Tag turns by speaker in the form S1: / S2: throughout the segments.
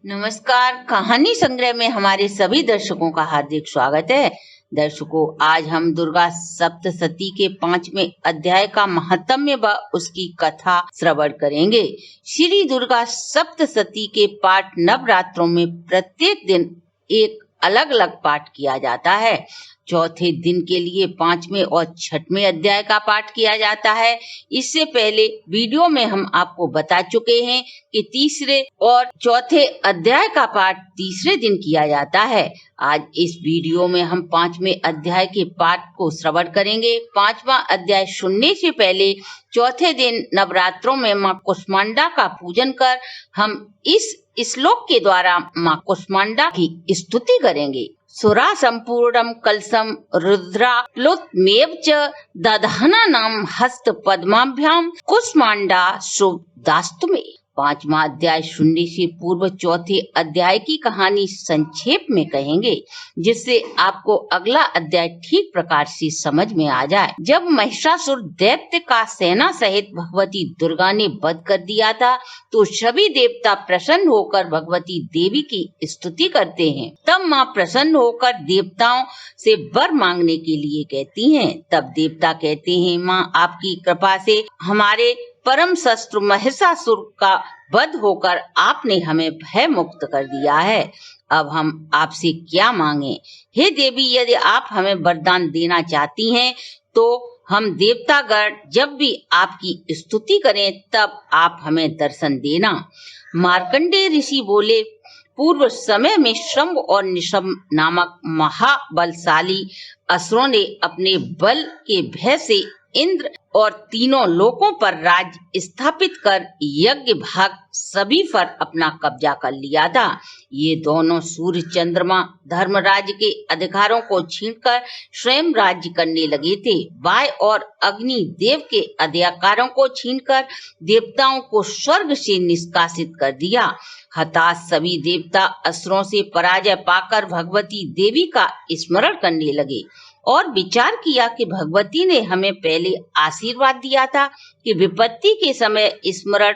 S1: नमस्कार। कहानी संग्रह में हमारे सभी दर्शकों का हार्दिक स्वागत है। दर्शकों, आज हम दुर्गा सप्तशती के 5वें अध्याय का महात्म्य व उसकी कथा श्रवण करेंगे। श्री दुर्गा सप्तशती के पाठ नवरात्रों में प्रत्येक दिन एक अलग अलग पाठ किया जाता है। चौथे दिन के लिए 5वें और 6वें अध्याय का पाठ किया जाता है। इससे पहले वीडियो में हम आपको बता चुके हैं कि तीसरे और चौथे अध्याय का पाठ तीसरे दिन किया जाता है। आज इस वीडियो में हम 5वें अध्याय के पाठ को श्रवण करेंगे। 5वां अध्याय सुनने से पहले चौथे दिन नवरात्रों में माँ कुष्मांडा का पूजन कर हम इस श्लोक के द्वारा माँ कुष्मांडा की स्तुति करेंगे। सुरा संपूर्णम कलशम रुद्रा प्लुतमेव च दधाना नाम हस्त पद्माभ्याम कुष्मांडा शुभ दास्तुमे। 5वां अध्याय सुनने से पूर्व चौथे अध्याय की कहानी संक्षेप में कहेंगे, जिससे आपको अगला अध्याय ठीक प्रकार से समझ में आ जाए। जब महिषासुर दैत्य का सेना सहित भगवती दुर्गा ने वध कर दिया था, तो सभी देवता प्रसन्न होकर भगवती देवी की स्तुति करते हैं। तब माँ प्रसन्न होकर देवताओं से वर मांगने के लिए कहती हैं। तब देवता कहते हैं, माँ आपकी कृपा से हमारे परम शत्रु महिषासुर का वध होकर आपने हमें भय मुक्त कर दिया है। अब हम आपसे क्या मांगे? हे देवी, यदि आप हमें वरदान देना चाहती हैं, तो हम देवतागण जब भी आपकी स्तुति करें तब आप हमें दर्शन देना। मार्कंडेय ऋषि बोले, पूर्व समय में शंभ और निशंभ नामक महाबलशाली असुरों ने अपने बल के भय से इंद्र और तीनों लोकों पर राज स्थापित कर यज्ञ भाग सभी पर अपना कब्जा कर लिया था। ये दोनों सूर्य चंद्रमा धर्मराज के अधिकारों को छीनकर स्वयं राज्य करने लगे थे। वायु और अग्नि देव के अधिकारों को छीनकर देवताओं को स्वर्ग से निष्कासित कर दिया। हताश सभी देवता असुरों से पराजय पाकर भगवती देवी का स्मरण करने लगे और विचार किया कि भगवती ने हमें पहले आशीर्वाद दिया था कि विपत्ति के समय स्मरण,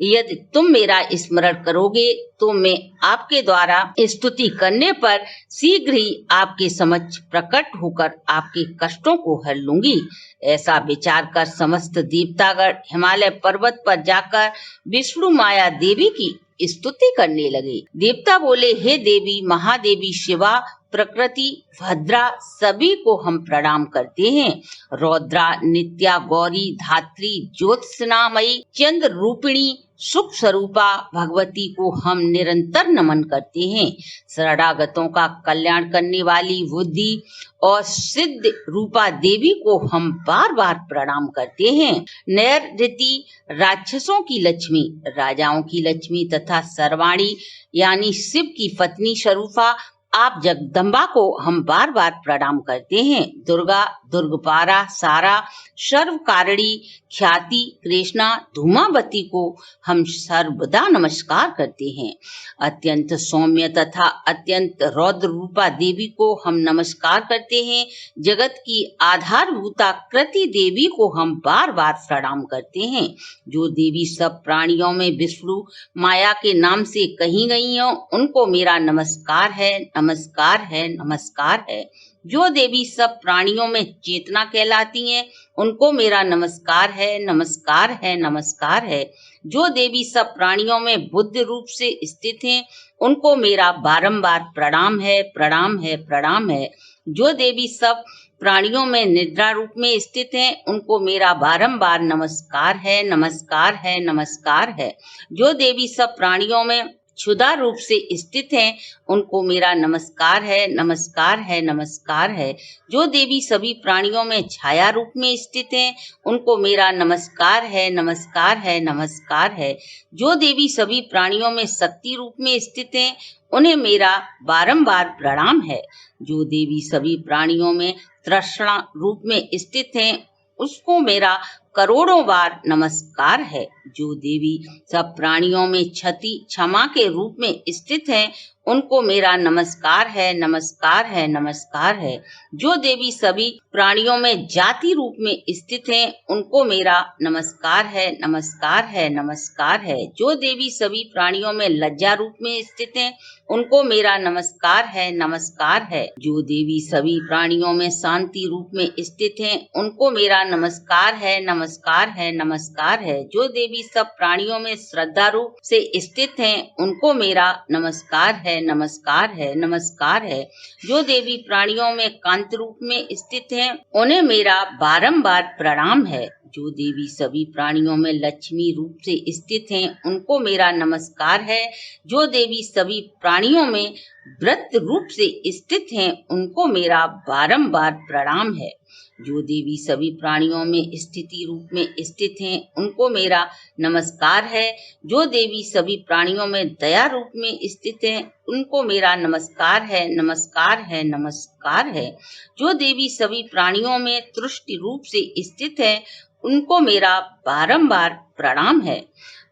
S1: यदि तुम मेरा स्मरण करोगे तो मैं आपके द्वारा स्तुति करने पर शीघ्र ही आपके समक्ष प्रकट होकर आपके कष्टों को हर लूंगी। ऐसा विचार कर समस्त देवतागण हिमालय पर्वत पर जाकर विष्णु माया देवी की स्तुति करने लगे। देवता बोले, हे देवी महादेवी शिवा, प्रकृति, भद्रा, सभी को हम प्रणाम करते हैं। रौद्रा, नित्या, गौरी, धात्री, ज्योत्सनामयी, चंद्र रूपिणी, सुख स्वरूपा भगवती को हम निरंतर नमन करते हैं। शरणागतों का कल्याण करने वाली बुद्धि और सिद्ध रूपा देवी को हम बार बार प्रणाम करते हैं। नैऋति, राक्षसों की लक्ष्मी, राजाओं की लक्ष्मी तथा सर्वाणी यानी शिव की पत्नी स्वरूपा आप जगदम्बा को हम बार बार प्रणाम करते हैं। दुर्गा, दुर्गपारा, सारा, सर्वकारिणी, ख्याति, कृष्णा, धूमावती को हम सर्वदा नमस्कार करते हैं। अत्यंत सौम्य तथा अत्यंत रौद्र रूपा देवी को हम नमस्कार करते हैं। जगत की आधारभूता कृति देवी को हम बार बार प्रणाम करते हैं। जो देवी सब प्राणियों में विष्णु माया के नाम से कही गई हो, उनको मेरा नमस्कार है, नमस्कार है, नमस्कार है। जो देवी सब प्राणियों में चेतना कहलाती हैं, उनको मेरा नमस्कार है, नमस्कार है, नमस्कार है। जो देवी सब प्राणियों में बुद्ध रूप से स्थित हैं, उनको मेरा बारंबार प्रणाम है, प्रणाम है, प्रणाम है। जो देवी सब प्राणियों में निद्रा रूप में स्थित हैं, उनको मेरा बारंबार नमस्कार है, नमस्कार है, नमस्कार है। जो देवी सब प्राणियों में क्षुधा रूप से स्थित हैं, उनको मेरा नमस्कार है, नमस्कार है, नमस्कार है। जो देवी सभी प्राणियों में छाया रूप में स्थित हैं, उनको मेरा नमस्कार है, नमस्कार है, नमस्कार है। जो देवी सभी प्राणियों में शक्ति रूप में स्थित हैं, उन्हें मेरा बारंबार प्रणाम है। जो देवी सभी प्राणियों में तृष्णा रूप में स्थित हैं, उसको मेरा करोड़ों बार नमस्कार है। जो देवी सब प्राणियों में क्षति क्षमा के रूप में स्थित हैं, उनको मेरा नमस्कार है, नमस्कार है, नमस्कार है। जो देवी सभी प्राणियों में जाति रूप में स्थित हैं, उनको मेरा नमस्कार है, नमस्कार है, नमस्कार है। जो देवी सभी प्राणियों में लज्जा रूप में स्थित हैं, उनको मेरा नमस्कार है, नमस्कार है। जो देवी सभी प्राणियों में शांति रूप में स्थित हैं, उनको मेरा नमस्कार है, नमस्कार है, नमस्कार है। जो देवी सब प्राणियों में श्रद्धा रूप से स्थित हैं, उनको मेरा नमस्कार है, नमस्कार है, नमस्कार है। जो देवी प्राणियों में कांति रूप में स्थित हैं, उन्हें मेरा बारंबार प्रणाम है। जो देवी सभी प्राणियों में लक्ष्मी रूप से स्थित हैं, उनको मेरा नमस्कार है। जो देवी सभी प्राणियों में व्रत रूप से स्थित हैं, उनको मेरा बारंबार प्रणाम है। जो देवी सभी प्राणियों में स्थिति रूप में स्थित हैं, उनको मेरा नमस्कार है। जो देवी सभी प्राणियों में दया रूप में स्थित हैं, उनको मेरा नमस्कार है, नमस्कार है, नमस्कार है। जो देवी सभी प्राणियों में तुष्टि रूप से स्थित है, उनको मेरा बारंबार प्रणाम है।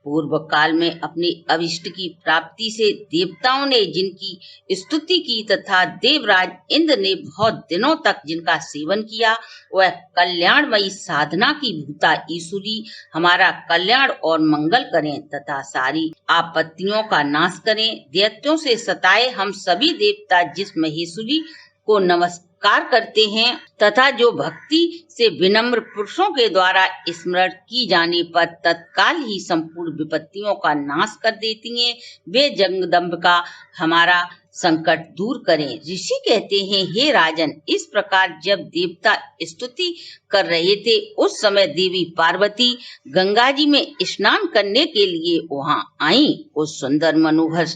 S1: पूर्व काल में अपने अभिष्ट की प्राप्ति से देवताओं ने जिनकी स्तुति की तथा देवराज इंद्र ने बहुत दिनों तक जिनका सेवन किया, वह कल्याणमयी साधना की भूता ईश्वरी हमारा कल्याण और मंगल करें तथा सारी आपत्तियों का नाश करें। दैत्यों से सताए हम सभी देवता जिस महेश्वरी को नमस्कार करते हैं तथा जो भक्ति से विनम्र पुरुषों के द्वारा स्मरण की जाने पर तत्काल ही संपूर्ण विपत्तियों का नाश कर देती हैं, वे जगदम्बिका हमारा संकट दूर करें। ऋषि कहते हैं, हे राजन, इस प्रकार जब देवता स्तुति कर रहे थे, उस समय देवी पार्वती गंगा जी में स्नान करने के लिए वहां आई। उस सुंदर मनोहर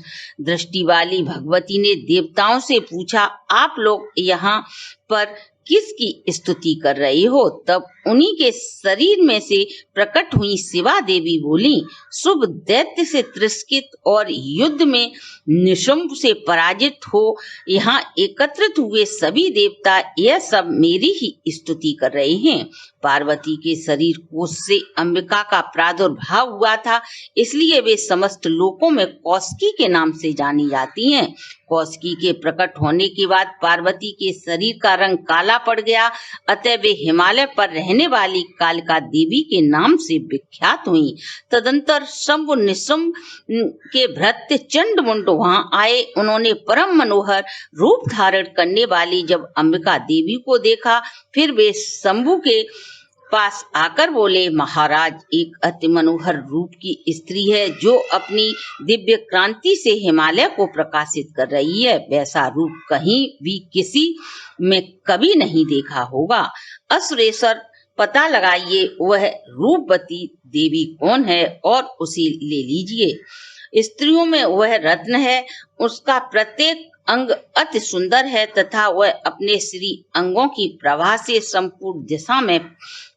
S1: दृष्टि वाली भगवती ने देवताओं से पूछा, आप लोग यहाँ पर किसकी स्तुति कर रही हो? तब उन्हीं के शरीर में से प्रकट हुई शिवा देवी बोली, शुभ दैत्य से तिरस्कृत और युद्ध में निशुंभ से पराजित हो यहाँ एकत्रित हुए सभी देवता यह सब मेरी ही स्तुति कर रहे हैं। पार्वती के शरीर कोश से अंबिका का प्रादुर्भाव हुआ था, इसलिए वे समस्त लोकों में कौशिकी के नाम से जानी जाती हैं। कौशिकी के प्रकट होने के बाद पार्वती के शरीर का रंग काला पड़ गया, अतः वे हिमालय पर रहने वाली कालिका देवी के नाम से विख्यात हुई। तदंतर शंभु निशुंभ के भृत्य चंडमुंड वहां आए। उन्होंने परम मनोहर रूप धारण करने वाली जब अंबिका देवी को देखा, फिर वे शंभु के पास आकर बोले, महाराज, एक अति मनोहर रूप की स्त्री है जो अपनी दिव्य क्रांति से हिमालय को प्रकाशित कर रही है। वैसा रूप कहीं भी किसी में कभी नहीं देखा होगा। असुरेश्वर, पता लगाइए वह रूपवती देवी कौन है और उसे ले लीजिए। स्त्रियों में वह रत्न है, उसका प्रत्येक अंग अति सुंदर है तथा वह अपने श्री अंगों की प्रभा से संपूर्ण दिशा में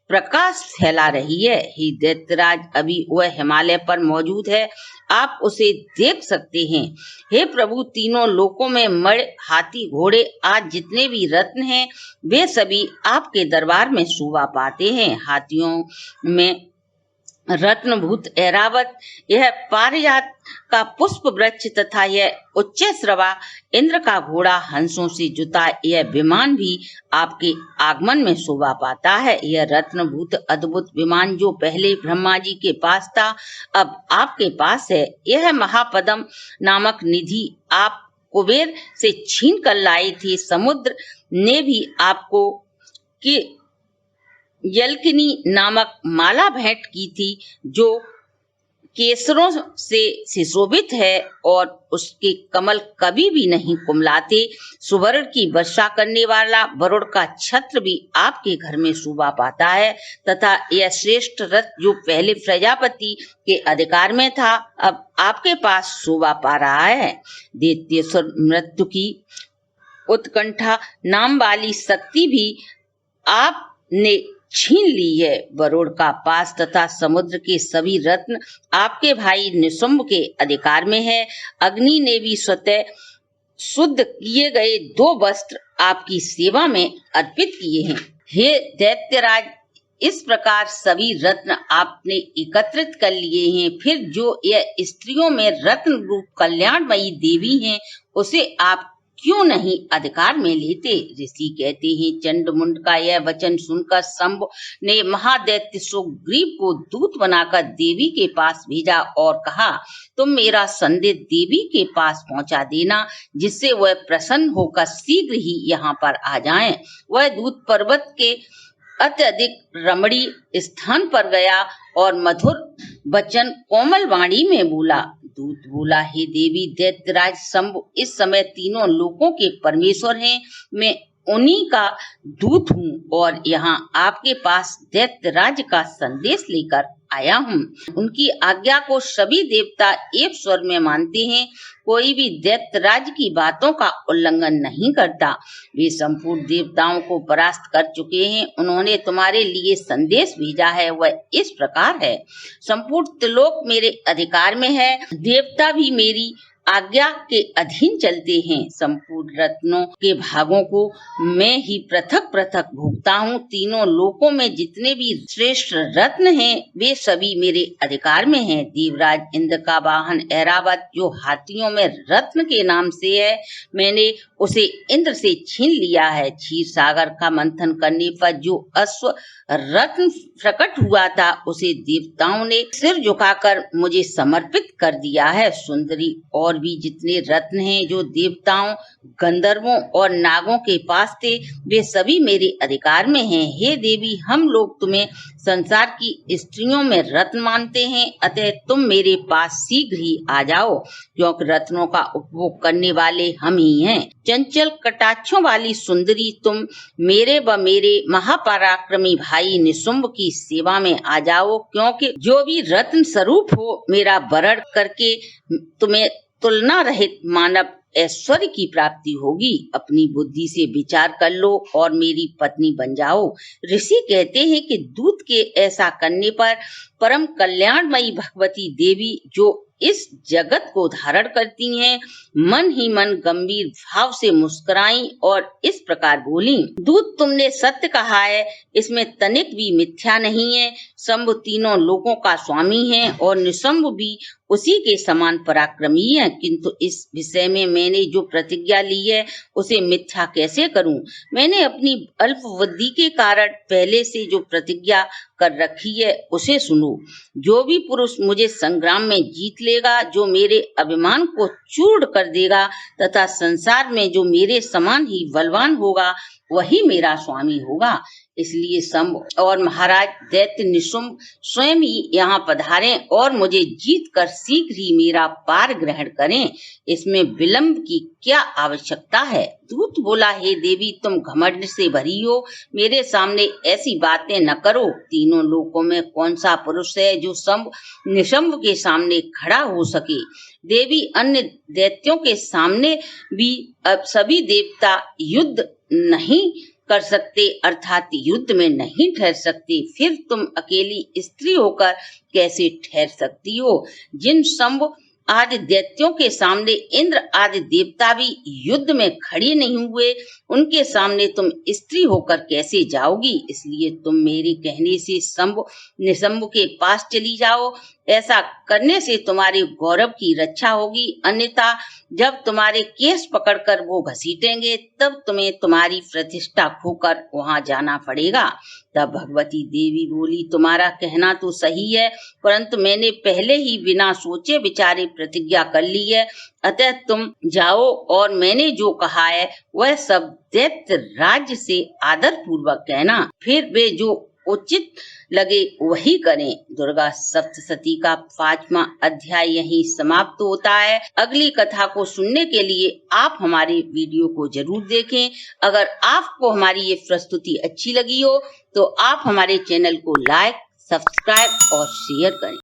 S1: प्रकाश फैला रही है। हे दैत्यराज, अभी वह हिमालय पर मौजूद है, आप उसे देख सकते हैं। हे प्रभु, तीनों लोकों में मण, हाथी, घोड़े आज जितने भी रत्न हैं, वे सभी आपके दरबार में शोभा पाते हैं। हाथियों में रत्नभूत ऐरावत, यह पारिजात का पुष्प वृक्ष तथा यह उच्च श्रवा इंद्र का घोड़ा, हंसों से जुता यह विमान भी आपके आगमन में शोभा पाता है। यह रत्नभूत अद्भुत विमान जो पहले ब्रह्मा जी के पास था, अब आपके पास है। यह महापद्म नामक निधि आप कुबेर से छीन कर लाए थे। समुद्र ने भी आपको कि यल्किनी नामक माला भेंट की थी जो केसरों से सुशोभित है और उसके कमल कभी भी नहीं कुमलाते। सुवर्ण की वर्षा करने वाला वरुण का छत्र भी आपके घर में शोभा पाता है तथा यह श्रेष्ठ रथ जो पहले प्रजापति के अधिकार में था, अब आपके पास शोभा पा रहा है। दैत्येश्वर मृत्यु की उत्कंठा नाम वाली शक्ति भी आपने छीन ली है। वरुण का पास तथा समुद्र के सभी रत्न आपके भाई निशुंभ के अधिकार में है। अग्नि ने भी स्वतः शुद्ध किए गए 2 वस्त्र आपकी सेवा में अर्पित किए हैं। हे दैत्यराज, इस प्रकार सभी रत्न आपने एकत्रित कर लिए हैं, फिर जो यह स्त्रियों में रत्न रूप कल्याणमयी देवी हैं, उसे आप क्यों नहीं अधिकार में लेते? ऋषि कहते हैं, चंडमुंड का यह वचन सुनकर शंभु ने महादैत्य सुग्रीव को दूत बनाकर देवी के पास भेजा और कहा, तुम मेरा संदेश देवी के पास पहुंचा देना, जिससे वह प्रसन्न होकर शीघ्र ही यहाँ पर आ जाएं। वह दूत पर्वत के अत्यधिक रमणीय स्थान पर गया और मधुर वचन कोमल वाणी में बोला। दूत बोला, हे देवी दैत्यराज शंभु इस समय तीनों लोकों के परमेश्वर हैं, मैं उन्हीं का दूत हूँ और यहाँ आपके पास दैत्यराज का संदेश लेकर आया हूँ। उनकी आज्ञा को सभी देवता एक स्वर में मानते हैं, कोई भी दैत्यराज की बातों का उल्लंघन नहीं करता। वे संपूर्ण देवताओं को परास्त कर चुके हैं। उन्होंने तुम्हारे लिए संदेश भेजा है, वह इस प्रकार है, संपूर्ण त्रिलोक मेरे अधिकार में है, देवता भी मेरी आज्ञा के अधीन चलते हैं। संपूर्ण रत्नों के भागों को मैं ही पृथक पृथक भोगता हूँ। तीनों लोकों में जितने भी श्रेष्ठ रत्न हैं, वे सभी मेरे अधिकार में हैं। देवराज इंद्र का वाहन ऐरावत जो हाथियों में रत्न के नाम से है, मैंने उसे इंद्र से छीन लिया है। क्षीर सागर का मंथन करने पर जो अश्व रत्न प्रकट हुआ था, उसे देवताओं ने सिर झुकाकर मुझे समर्पित कर दिया है। सुंदरी और भी जितने रत्न हैं जो देवताओं, गंधर्वों और नागों के पास थे, वे सभी मेरे अधिकार में हैं। हे देवी, हम लोग तुम्हें संसार की स्त्रियों में रत्न मानते हैं, अतः तुम मेरे पास शीघ्र ही आ जाओ, क्योंकि रत्नों का उपभोग करने वाले हम ही हैं। चंचल कटाक्षों वाली सुंदरी, तुम मेरे व मेरे महापराक्रमी भाई निशुंभ की सेवा में आ जाओ, क्योंकि जो भी रत्न स्वरूप हो, मेरा वरण करके तुम्हें तुलना रहित मानव ऐश्वर्य की प्राप्ति होगी। अपनी बुद्धि से विचार कर लो और मेरी पत्नी बन जाओ। ऋषि कहते हैं कि दूत के ऐसा करने पर परम कल्याणमयी भगवती देवी, जो इस जगत को धारण करती हैं, मन ही मन गंभीर भाव से मुस्कुराई और इस प्रकार बोली, दूत तुमने सत्य कहा है, इसमें तनिक भी मिथ्या नहीं है। शंभु तीनों लोकों का स्वामी है और निशंभ भी उसी के समान पराक्रमी है, किंतु इस विषय में मैंने जो प्रतिज्ञा ली है, उसे मिथ्या कैसे करूं? मैंने अपनी अल्प बुद्धि के कारण पहले से जो प्रतिज्ञा कर रखी है, उसे सुनो। जो भी पुरुष मुझे संग्राम में जीत लेगा, जो मेरे अभिमान को चूर्ण कर देगा तथा संसार में जो मेरे समान ही बलवान होगा, वही मेरा स्वामी होगा। इसलिए शंभु और महाराज दैत्य निशुंभ स्वयं ही यहाँ पधारें और मुझे जीत कर शीघ्र ही मेरा पार ग्रहण करें। इसमें विलंब की क्या आवश्यकता है? दूत बोला, हे देवी, तुम घमंड से भरी हो, मेरे सामने ऐसी बातें न करो। तीनों लोकों में कौन सा पुरुष है जो शंभु निशुंभ के सामने खड़ा हो सके? देवी, अन्य दैत्यों के सामने भी अब सभी देवता युद्ध नहीं कर सकते, अर्थात युद्ध में नहीं ठहर सकते। फिर तुम अकेली स्त्री होकर कैसे ठहर सकती हो? जिन शंभु आदि दैत्यों के सामने इंद्र आदि देवता भी युद्ध में खड़े नहीं हुए, उनके सामने तुम स्त्री होकर कैसे जाओगी? इसलिए तुम मेरे कहने से शंभु निशंभ के पास चली जाओ। ऐसा करने से तुम्हारे गौरव की रक्षा होगी, अन्यथा जब तुम्हारे केस पकड़कर वो घसीटेंगे, तब तुम्हें तुम्हारी प्रतिष्ठा खोकर वहां जाना पड़ेगा। तब भगवती देवी बोली, तुम्हारा कहना तो सही है, परंतु मैंने पहले ही बिना सोचे विचारे प्रतिज्ञा कर ली है, अतः तुम जाओ और मैंने जो कहा है वह सब दैत्य राज्य से आदर पूर्वक कहना, फिर वे जो उचित लगे वही करें। दुर्गा सप्तशती का 5वां अध्याय यहीं समाप्त होता है। अगली कथा को सुनने के लिए आप हमारे वीडियो को जरूर देखें। अगर आपको हमारी ये प्रस्तुति अच्छी लगी हो तो आप हमारे चैनल को लाइक, सब्सक्राइब और शेयर करें।